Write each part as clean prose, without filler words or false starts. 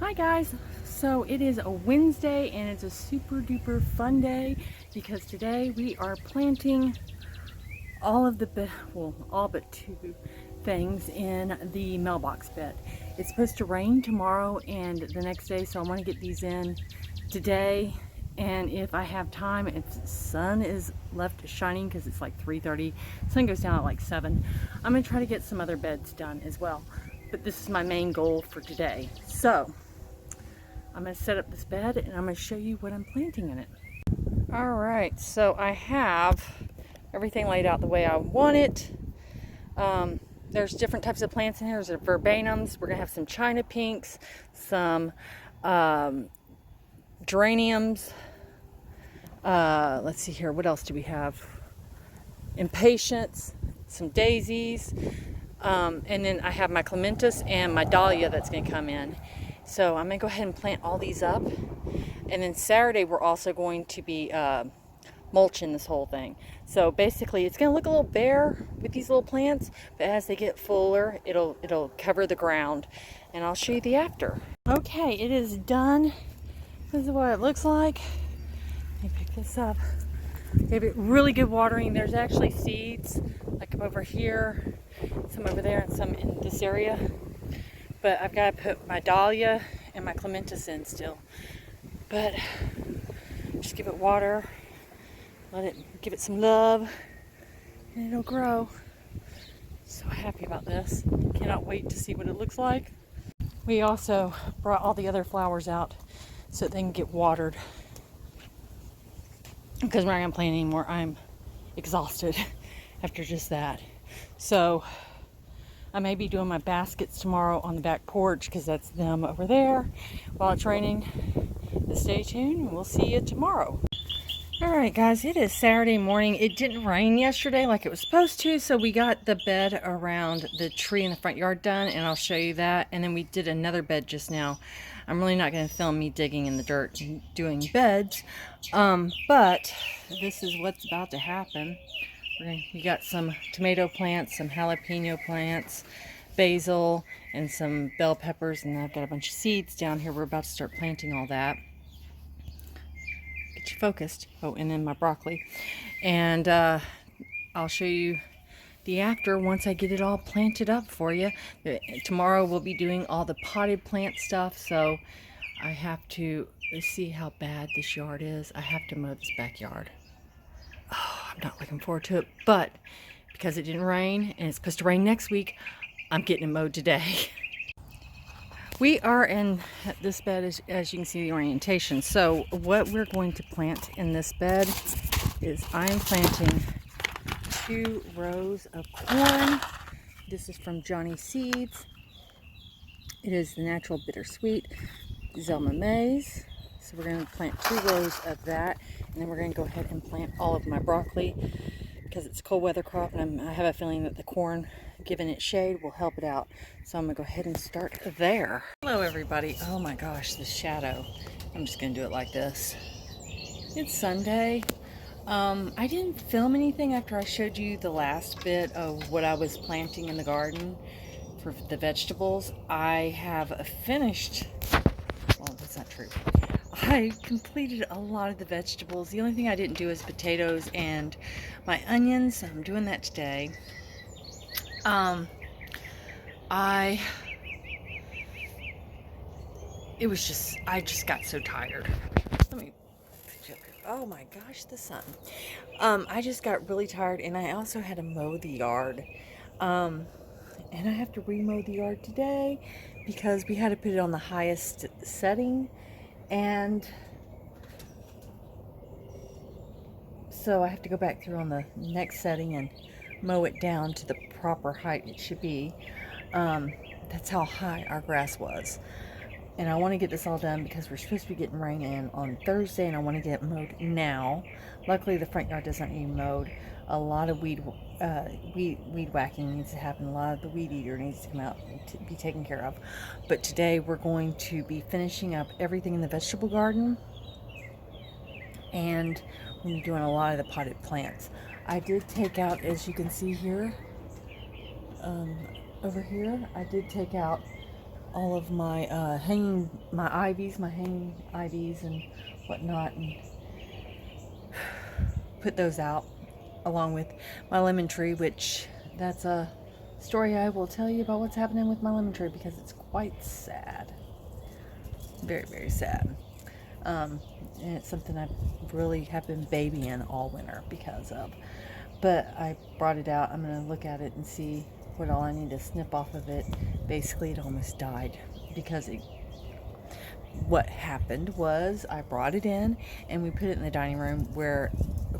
Hi guys, so it is a Wednesday and it's a super duper fun day because today we are planting all of the, all but two things in the mailbox bed. It's supposed to rain tomorrow and the next day, so I want to get these in today. And if I have time, if the sun is left shining, because it's like 3:30, sun goes down at like 7, I'm going to try to get some other beds done as well. But this is my main goal for today. So I'm going to set up this bed and I'm going to show you what I'm planting in it. All right, so I have everything laid out the way I want it. There's different types of plants in here. There's verbenums. We're going to have some china pinks, some geraniums. Let's see here. What else do we have? Impatiens, some daisies. And then I have my clematis and my dahlia that's going to come in. So I'm going to go ahead and plant all these up. And then Saturday we're also going to be mulching this whole thing. So basically it's going to look a little bare with these little plants, but as they get fuller, it'll cover the ground. And I'll show you the after. Okay, it is done. This is what it looks like. Let me pick this up. Gave it really good watering. There's actually seeds like over here, some over there, and some in this area. But I've got to put my dahlia and my clematis in still. But just give it water, give it some love, and it'll grow. So happy about this. Cannot wait to see what it looks like. We also brought all the other flowers out so they can get watered. Because we're not going to plant anymore. I'm exhausted after just that. So I may be doing my baskets tomorrow on the back porch because that's them over there while it's raining. But stay tuned and we'll see you tomorrow. Alright guys, it is Saturday morning. It didn't rain yesterday like it was supposed to, so we got the bed around the tree in the front yard done, and I'll show you that. And then we did another bed just now. I'm really not going to film me digging in the dirt and doing beds, but this is what's about to happen. We got some tomato plants, some jalapeno plants, basil, and some bell peppers, and I've got a bunch of seeds down here. We're about to start planting all that. Get you focused. Oh, and then my broccoli. And I'll show you the after once I get it all planted up for you. Tomorrow we'll be doing all the potted plant stuff, so I have to see how bad this yard is. I have to mow this backyard. Oh, I'm not looking forward to it, but because it didn't rain and it's supposed to rain next week, I'm getting it mowed today. We are in this bed, as you can see the orientation. So what we're going to plant in this bed is I'm planting 2 rows of corn. This is from Johnny Seeds. It is the natural bittersweet Zelma maize. So we're going to plant 2 rows of that, and then we're going to go ahead and plant all of my broccoli because it's a cold weather crop, and I have a feeling that the corn, giving it shade, will help it out. So I'm going to go ahead and start there. Hello everybody. Oh my gosh, the shadow. I'm just going to do it like this. It's Sunday. I didn't film anything after I showed you the last bit of what I was planting in the garden for the vegetables. I have finished, well, that's not true. I completed a lot of the vegetables. The only thing I didn't do is potatoes and my onions. So I'm doing that today. I just got so tired. Oh my gosh, the sun. I just got really tired, and I also had to mow the yard. And I have to remow the yard today because we had to put it on the highest setting, and so I have to go back through on the next setting and mow it down to the proper height it should be. That's how high our grass was. And I want to get this all done because we're supposed to be getting rain in on Thursday, and I want to get it mowed now. Luckily, the front yard doesn't need mowed. A lot of weed whacking needs to happen. A lot of the weed eater needs to come out to be taken care of. But today we're going to be finishing up everything in the vegetable garden, and we're doing a lot of the potted plants. I did take out, as you can see here, over here, I did take out all of my hanging ivies and whatnot, and put those out along with my lemon tree, which that's a story I will tell you about what's happening with my lemon tree, because it's quite sad. Very, very sad. And it's something I really have been babying all winter because of. But I brought it out. I'm going to look at it and see what all I need to snip off of it. Basically, it almost died because what happened was I brought it in and we put it in the dining room where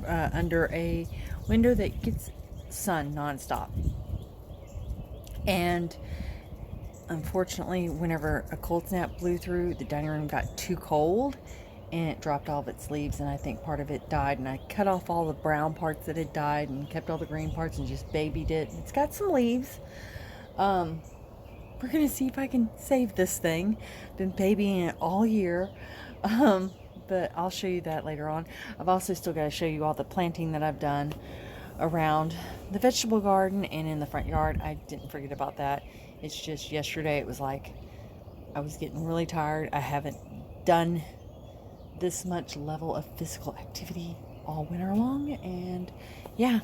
under a window that gets sun nonstop. And unfortunately, whenever a cold snap blew through, the dining room got too cold and it dropped all of its leaves, and I think part of it died, and I cut off all the brown parts that had died and kept all the green parts and just babied it. It's got some leaves. We're gonna see if I can save this thing. Been babying it all year, but I'll show you that later on. I've also still got to show you all the planting that I've done around the vegetable garden and in the front yard. I didn't forget about that. It's just yesterday it was like I was getting really tired. I haven't done this much level of physical activity all winter long, and yeah,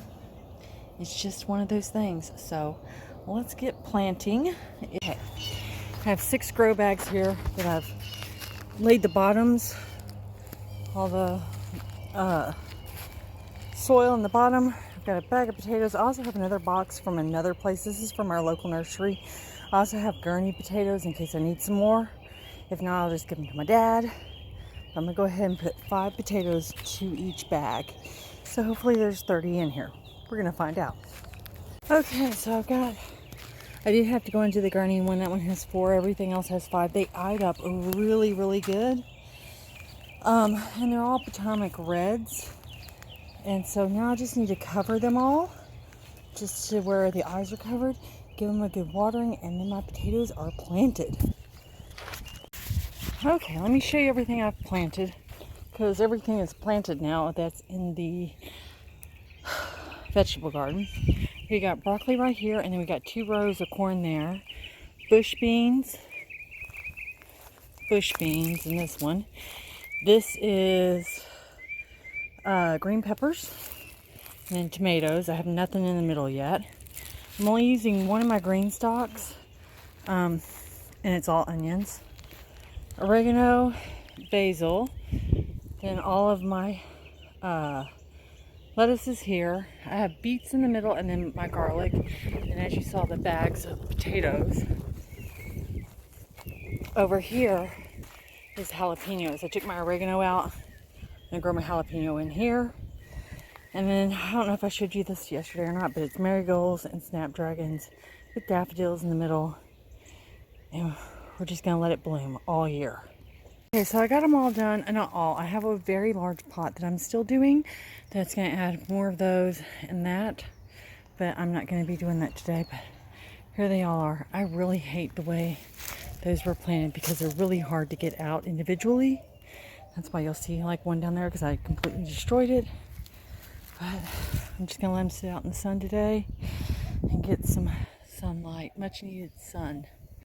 it's just one of those things. So let's get planting. Okay, I have 6 grow bags here that I've laid the bottoms, all the soil in the bottom. I've got a bag of potatoes. I also have another box from another place. This is from our local nursery. I also have Gurney potatoes in case I need some more. If not, I'll just give them to my dad. I'm going to go ahead and put 5 potatoes to each bag. So hopefully there's 30 in here. We're going to find out. Okay, so I did have to go into the Gurney one. That one has 4. Everything else has 5. They eyed up really, really good. And they're all Potomac Reds. And so now I just need to cover them all, just to where the eyes are covered. Give them a good watering, and then my potatoes are planted. Okay, let me show you everything I've planted, because everything is planted now that's in the vegetable garden. We got broccoli right here, and then we got 2 rows of corn there. Bush beans in this one. This is green peppers, and then tomatoes. I have nothing in the middle yet. I'm only using one of my green stalks, and it's all onions. Oregano, basil, then all of my lettuces here. I have beets in the middle, and then my garlic, and as you saw, the bags of potatoes. Over here is jalapenos. I took my oregano out and grow my jalapeno in here. And then, I don't know if I showed you this yesterday or not, but it's marigolds and snapdragons with daffodils in the middle. And we're just going to let it bloom all year. Okay, so I got them all done. Not all. I have a very large pot that I'm still doing. That's going to add more of those and that. But I'm not going to be doing that today. But here they all are. I really hate the way those were planted because they're really hard to get out individually. That's why you'll see like one down there, because I completely destroyed it. But I'm just going to let them sit out in the sun today and get some sunlight, much needed sun.